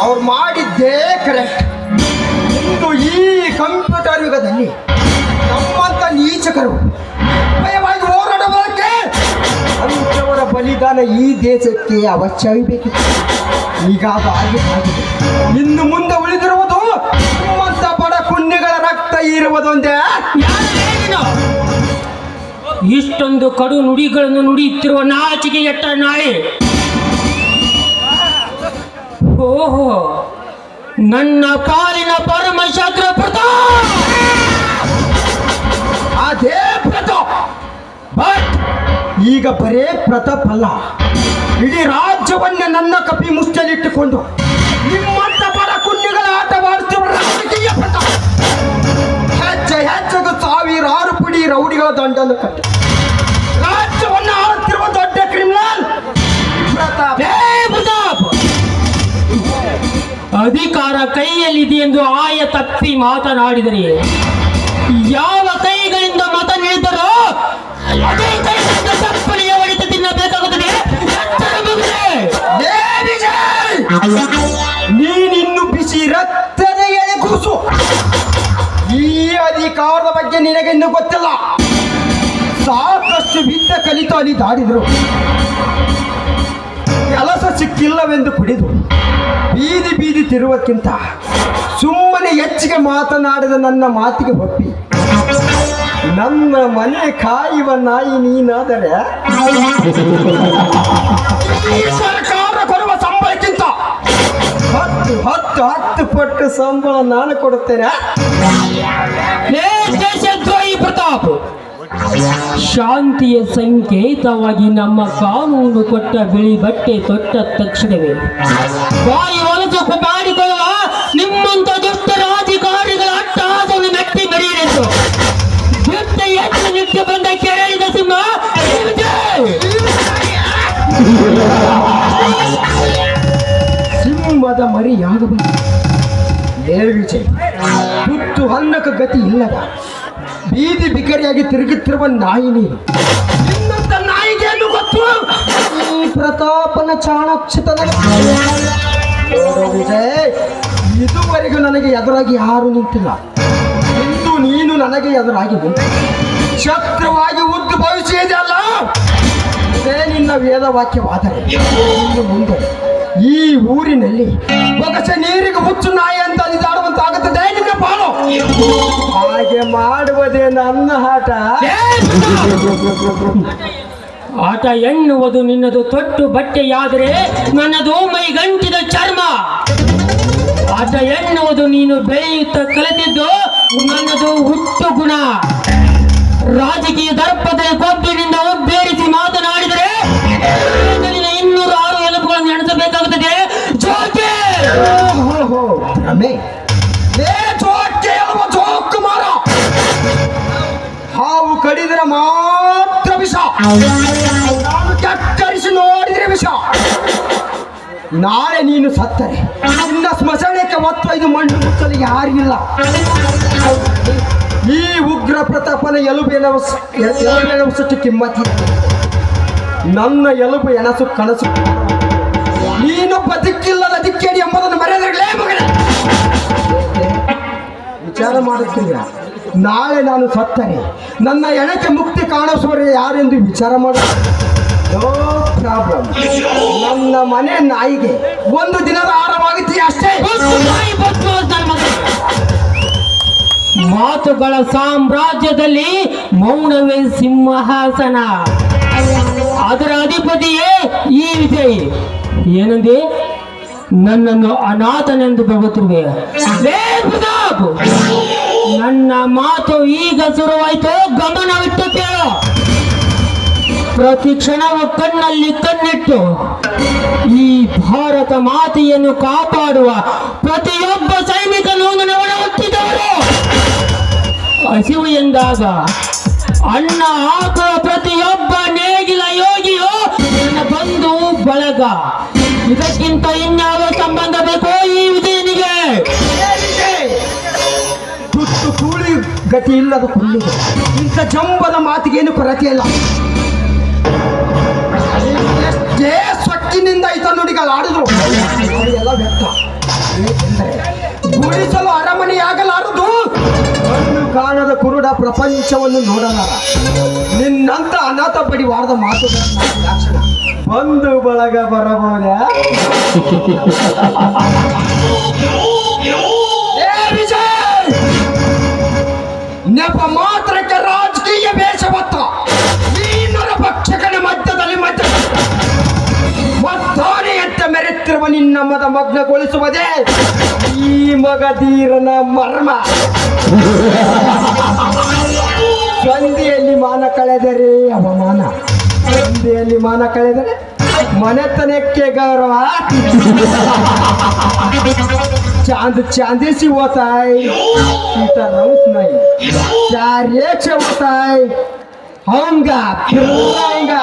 ಅವ್ರು ಮಾಡಿದ್ದೇ ಕರೆಕ್ಟ್. ಇಂದು ಈ ಕಂಪ್ಯೂಟರ್ ಯುಗದಲ್ಲಿ ನಮ್ಮಂತ ನೀಚಕರು ಭಯವಾಗಿ ಹೋರಾಡಬಾರಕ್ಕೆ ಅಂಥವರ ಬಲಿದಾನ ಈ ದೇಶಕ್ಕೆ ಅವಶ್ಯವೇ ಬೇಕಿತ್ತು. ಈಗ ಅದು ಆಗಿದೆ. ಇನ್ನು ಮುಂದೆ ಉಳಿದಿರುವುದು ನಮ್ಮಂತ ಬಡ ಪುಣ್ಯಗಳ ರಕ್ತ ಇರುವುದೊಂದೇ. ಇಷ್ಟೊಂದು ಕಡು ನುಡಿಗಳನ್ನು ನುಡಿಯುತ್ತಿರುವ ನಾಚಿಕೆ ಎಟ್ಟ ನಾಯಿ. ಓಹೋ, ನನ್ನ ಪಾಲಿನ ಪರಮಶಾಸ್ತ್ರ ಪ್ರತಾಪ್. ಅದೇ ಪ್ರತಾಪ್. ಬಟ್ ಈಗ ಬರೇ ಪ್ರತಾಪ್ ಅಲ್ಲ, ಇಡೀ ರಾಜ್ಯವನ್ನೇ ನನ್ನ ಕಪಿ ಮುಚ್ಚಲಿಟ್ಟುಕೊಂಡು ನಿಮ್ಮಂತ ಬಡ ಕುಣ್ಯಗಳ ಆಟವಾಡುತ್ತಿರುವ ರಾಜಕೀಯ ಪ್ರತಾಪ್ ಹೆಚ್ಚೆಗೂ ಸಾವಿರಾರು ಪುಡಿ ರೌಡಿಗಳ ದಂಡನ್ನು ಕಟ್ಟಿ ರಾಜ್ಯವನ್ನು ಆಳುತ್ತಿರುವ ದೊಡ್ಡ ಕ್ರಿಮಿನಲ್ ಪ್ರತಾಪ್. ಪ್ರತಾಪ್, ಅಧಿಕಾರ ಕೈಯಲ್ಲಿದೆ ಎಂದು ಆಯ ತಪ್ಪಿ ಮಾತನಾಡಿದರೆ ಯಾವ ಕೈಗಳಿಂದ ಮತ ನೀಡಿದರೋ ಅದೇ ಕೈಗಳಿಂದ ತಪ್ಪನೆಯ ಹೊಡೆತ ತಿನ್ನಬೇಕಾಗುತ್ತದೆ. ನೀನಿನ್ನು ಬಿಸಿ ರಕ್ತದ ಎಳೆ ಕೂಸು. ಈ ಅಧಿಕಾರದ ಬಗ್ಗೆ ನಿನಗಿನ್ನೂ ಗೊತ್ತಿಲ್ಲ. ಸಾಕಷ್ಟು ವಿದ್ಯೆ ಕಲಿತು ಅಲ್ಲಿ ದಾಡಿದ್ರು, ಕೆಲಸ ಸಿಕ್ಕಿಲ್ಲವೆಂದು ಕುಡಿದು ಬೀದಿ ತಿರುವುದಕ್ಕಿಂತ ಸುಮ್ಮನೆ ಹೆಚ್ಚಿಗೆ ಮಾತನಾಡಿದ ನನ್ನ ಮಾತಿಗೆ ಒಪ್ಪಿ ನನ್ನ ಮನೆ ಕಾಯುವ ನಾಯಿ ನೀನಾದರೆ ಸರ್ಕಾರ ಕೊಡುವ ಸಂಬಳಕ್ಕಿಂತ ಹತ್ತು ಪಟ್ಟು ಸಂಬಳ ನಾನು ಕೊಡುತ್ತೇನೆ. ದೇಶದ್ರೋಹಿ ಪ್ರತಾಪ್, ಶಾಂತಿಯ ಸಂಕೇತವಾಗಿ ನಮ್ಮ ಕಾನೂನು ಕೊಟ್ಟ ಬಿಳಿ ಬಟ್ಟೆ ತೊಟ್ಟ ತಕ್ಷಣವೇ ಬಾಯಿ ಹೊಲಸು ಮಾಡಿಕೊಳ್ಳುವ ನಿಮ್ಮಂತ ದುಷ್ಟ ರಾಜಕಾರಣಿಗಳ ಅಟ್ಟಹಾಸವನ್ನು ಮೆಟ್ಟಿ ಮೆರೆಯಲೆಂದು ದುಷ್ಟ ಎತ್ತ ನಿತ್ಯ ಬಂದ ಕೆರಳಿದ ಸಿಂಹ ಸಿಂಹದ ಮರಿಯಾದ ವಿಜಯ್ ತುತ್ತು ಅನ್ನಕ್ಕೆ ಗತಿ ಇಲ್ಲದ ಬೀದಿ ಬಿಕರಿಯಾಗಿ ತಿರುಗುತ್ತಿರುವ ನಾಯಿ ನೀನು. ನಿನ್ನಂತ ನಾಯಿಗೆ ಏನು ಗೊತ್ತು ಈ ಪ್ರತಾಪನ ಚಾಣಕ್ಷತನ? ವಿಜಯ್, ಇದುವರೆಗೂ ನನಗೆ ಎದುರಾಗಿ ಯಾರು ನಿಂತಿಲ್ಲ. ಇಂದು ನೀನು ನನಗೆ ಎದುರಾಗಿ ನಿಂತು ಶತ್ರುವಾಗಿ ಉದ್ಭವಿಸಿದೆಯಲ್ಲ, ಇದೇ ನಿನ್ನ ವೇದವಾಕ್ಯವಾದರೆ ಇನ್ನು ಮುಂದೆ ಈ ಊರಿನಲ್ಲಿ ಬೊಗಸ ನೀರಿಗೆ ಹುಚ್ಚು ನಾಯಿ ಅಂತ ಅಲಿದಾಡುವಂತಾಗುತ್ತದೆ ನಿನ್ನ ಬಾಳು. ಹಾಗೆ ಮಾಡುವುದೇ ನನ್ನ ಆಟ. ಆಟ ಎನ್ನುವುದು ನಿನ್ನದು ತೊಟ್ಟು ಬಟ್ಟೆಯಾದರೆ ನನ್ನದು ಮೈಗಂಟಿದ ಚರ್ಮ. ಆಟ ಎನ್ನುವುದು ನೀನು ಬೆಳೆಯುತ್ತ ಕಲಿತಿದ್ದು ನನ್ನದು ಹುಟ್ಟು ಗುಣ. ರಾಜಕೀಯ ದರ್ಪದಲ್ಲಿ ಕೊಬ್ಬಿನಿಂದ ಉಬ್ಬೇರಿಸಿ ಮಾತನಾಡಿದರೆ 206 ಎಲುಬುಗಳನ್ನು ಎಣಿಸಬೇಕಾಗುತ್ತದೆ. ಜೋಕೆ ಕುಮಾರ, ಹಾವು ಕಡಿದರೆ ಮಾತ್ರ ವಿಷ, ನಾನು ಕತ್ತರಿಸಿ ನೋಡಿದರೆ ವಿಷ. ನಾಳೆ ನೀನು ಸತ್ತರೆ ನಿನ್ನ ಸ್ಮಶಾನಕ್ಕೆ ಒತ್ತೊಯ್ದು ಮಣ್ಣು ಮುಚ್ಚಲು ಯಾರಿಲ್ಲ. ಈ ಉಗ್ರ ಪ್ರತಾಪನ ಎಲುಬೆನವಷ್ಟು ಕಿಮ್ಮತಿ. ನನ್ನ ಎಲುಬು ಎಣಸು ಕನಸು. ನೀನು ಬದುಕಿಲ್ಲದ ದಿಕ್ಕೇಡಿ ಎಂಬುದನ್ನು ಮರೆಯದಿರಲೇ ಮಗನೇ. ವಿಚಾರ ಮಾಡುತ್ತೀರ, ನಾಳೆ ನಾನು ಸತ್ತರೆ ನನ್ನ ಎಣಕ್ಕೆ ಮುಕ್ತಿ ಕಾಣಿಸುವರೆ ಯಾರೆಂದು ವಿಚಾರ ಮಾಡ. No problem. ನನ್ನ ಮನೆ ನಾಯಿಗೆ ಒಂದು ದಿನದ ಆಹಾರವಾಗುತ್ತೀಯ ಅಷ್ಟೇ. ಮಾತುಗಳ ಸಾಮ್ರಾಜ್ಯದಲ್ಲಿ ಮೌನವೇ ಸಿಂಹಾಸನ. ಅದರ ಅಧಿಪತಿಯೇ ಈ ವಿಜಯ್. ಏನಂದೆ? ನನ್ನನ್ನು ಅನಾಥನೆಂದು ಬರುತ್ತಿರುವೆ. ನನ್ನ ಮಾತು ಈಗ ಶುರುವಾಯಿತು, ಗಮನವಿಟ್ಟು ಕೇಳು. ಪ್ರತಿ ಕ್ಷಣವೂ ಕಣ್ಣಲ್ಲಿ ಕಣ್ಣಿಟ್ಟು ಈ ಭಾರತ ಮಾತೆಯನ್ನು ಕಾಪಾಡುವ ಪ್ರತಿಯೊಬ್ಬ ಸೈನಿಕನು ನನ್ನ ಒಳ ಹುಟ್ಟಿದವರು. ಹಸಿವು ಎಂದಾಗ ಅನ್ನ ಹಾಕುವ ಪ್ರತಿಯೊಬ್ಬ ನೇಗಿಲ ಯೋಗಿಯೋ ನನ್ನ ಬಂಧು ಬಳಗ. ಇದಕ್ಕಿಂತ ಇನ್ಯಾವ ಸಂಬಂಧ ಬೇಕೋ ಈ ವಿಜಯನಿಗೆ? ತುತ್ತು ಕೂಳಿ ಗತಿ ಇಲ್ಲದ ಕುಳ್ಳಿಗೆ ಇಂಥ ಜಂಬದ ಮಾತಿಗೇನು ಕೊರತೆ ಇಲ್ಲ. ಎಷ್ಟೇ ಸೊಕ್ಕಿನಿಂದ ಈತ ನುಡಿಗಳಾಡಿದ್ರು ಎಲ್ಲ ವ್ಯಕ್ತ. ಏಕೆಂದರೆ ಗುಡಿಸಲು ಅರಮನೆಯಾಗಲಾರದು, ಕಣ್ಣು ಕಾಣದ ಕುರುಡ ಪ್ರಪಂಚವನ್ನು ನೋಡಲಾರ. ನಿನ್ನಂತ ಅನಾಥ ಪಡಿವಾರದ ಮಾತು ಲಕ್ಷಣ. ಬಂದು ಬಳಗ ಬರಬಹುದ? ನೆಪ ಮಾತ್ರಕ್ಕೆ ರಾಜಕೀಯ ವೇಷವತ್ತ ನೀನರ ಭಕ್ಷಕನ ಮಧ್ಯದಲ್ಲಿ ಮದ್ದಾನೆಯಂತೆ ಮೆರೆತಿರುವ ನಿನ್ನ ಮದ ಮಗ್ನಗೊಳಿಸುವುದೇ ಈ ಮಗಧೀರನ ಮರ್ಮ. ಸಂಧಿಯಲ್ಲಿ ಮಾನ ಕಳೆದರೆ ಅವಮಾನ, ಸಂಧಿಯಲ್ಲಿ ಮಾನ ಕಳೆದರೆ ಮನೆತನಕ್ಕೆ ಗೌರವ. चांद चांदीसी होता है, सीता रंग नहीं. चार एक से होता है, आऊंगा फिर आएगा.